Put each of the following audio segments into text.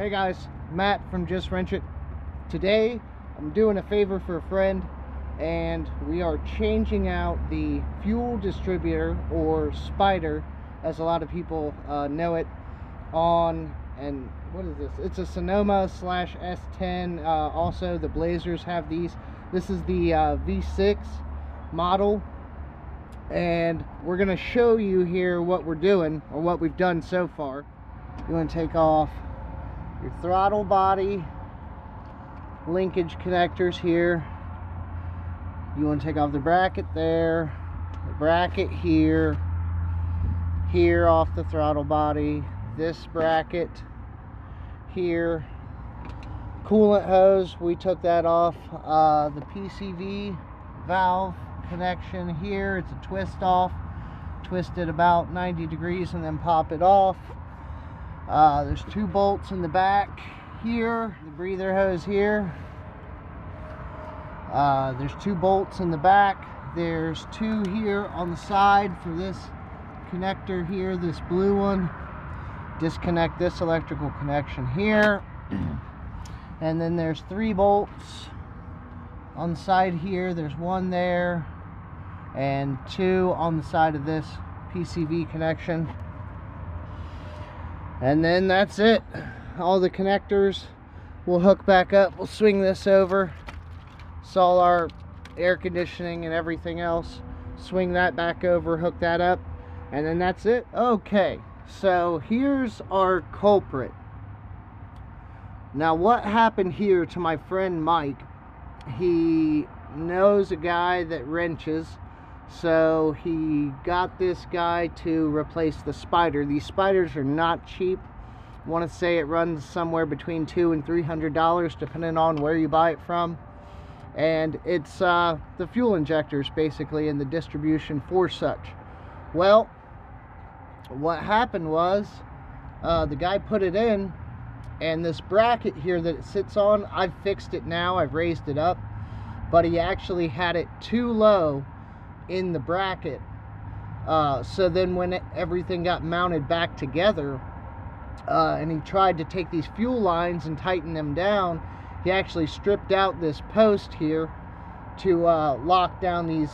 Hey guys, Matt from Just Wrench It. Today I'm doing a favor for a friend and we are changing out the fuel distributor, or Spider as a lot of people know it, on, and what is this? It's a Sonoma / S10. Also the Blazers have these. This is the V6 model, and we're going to show you here what we're doing, or what we've done so far. You want to take off your throttle body linkage connectors here. You want to take off the bracket there, the bracket here off the throttle body, this bracket here, coolant hose, we took that off, the PCV valve connection here, it's a twist off, twist it about 90 degrees and then pop it off. There's 2 bolts in the back here, the breather hose here. There's 2 bolts in the back. There's 2 here on the side for this connector here, this blue one. Disconnect this electrical connection here. And then there's 3 bolts on the side here. There's 1 there and 2 on the side of this PCV connection. And then that's it. All the connectors will hook back up. We'll swing this over. It's all our air conditioning and everything else. Swing that back over, hook that up, and then that's it. Okay, so here's our culprit. Now what happened here to my friend Mike, he knows a guy that wrenches, so he got this guy to replace the Spider. These Spiders are not cheap. I want to say it runs somewhere between $200 and $300 depending on where you buy it from. And it's the fuel injectors basically, and the distribution for such. Well, what happened was the guy put it in, and this bracket here that it sits on, I've fixed it now, I've raised it up, but he actually had it too low in the bracket. So then when everything got mounted back together, and he tried to take these fuel lines and tighten them down, he actually stripped out this post here to lock down these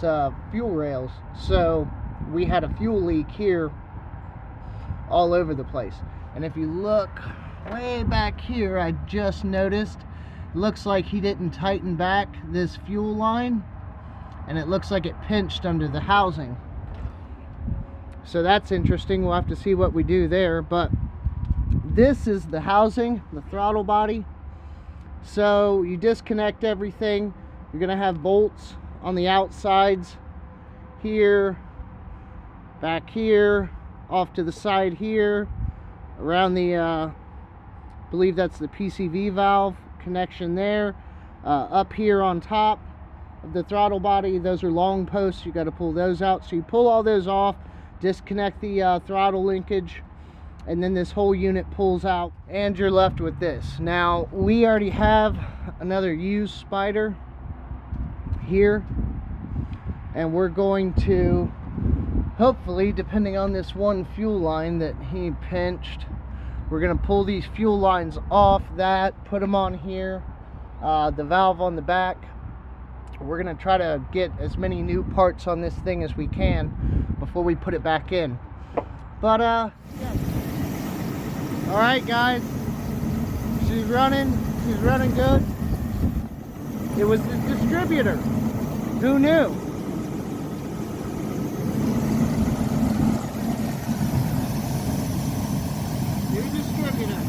fuel rails. So we had a fuel leak here all over the place. And if you look way back here, I just noticed, looks like he didn't tighten back this fuel line, and it looks like it pinched under the housing. So that's interesting. We'll have to see what we do there. But this is the housing, the throttle body. So you disconnect everything. You're gonna have bolts on the outsides here, back here, off to the side here, around the I believe that's the PCV valve connection there, up here on top of the throttle body. Those are long posts, you got to pull those out. So you pull all those off, disconnect the throttle linkage, and then this whole unit pulls out, and you're left with this. Now we already have another used Spider here, and we're going to, hopefully, depending on this one fuel line that he pinched, we're going to pull these fuel lines off that, put them on here, the valve on the back. We're going to try to get as many new parts on this thing as we can before we put it back in. But yeah. All right, guys, she's running good. It was the distributor. Who knew? New distributor.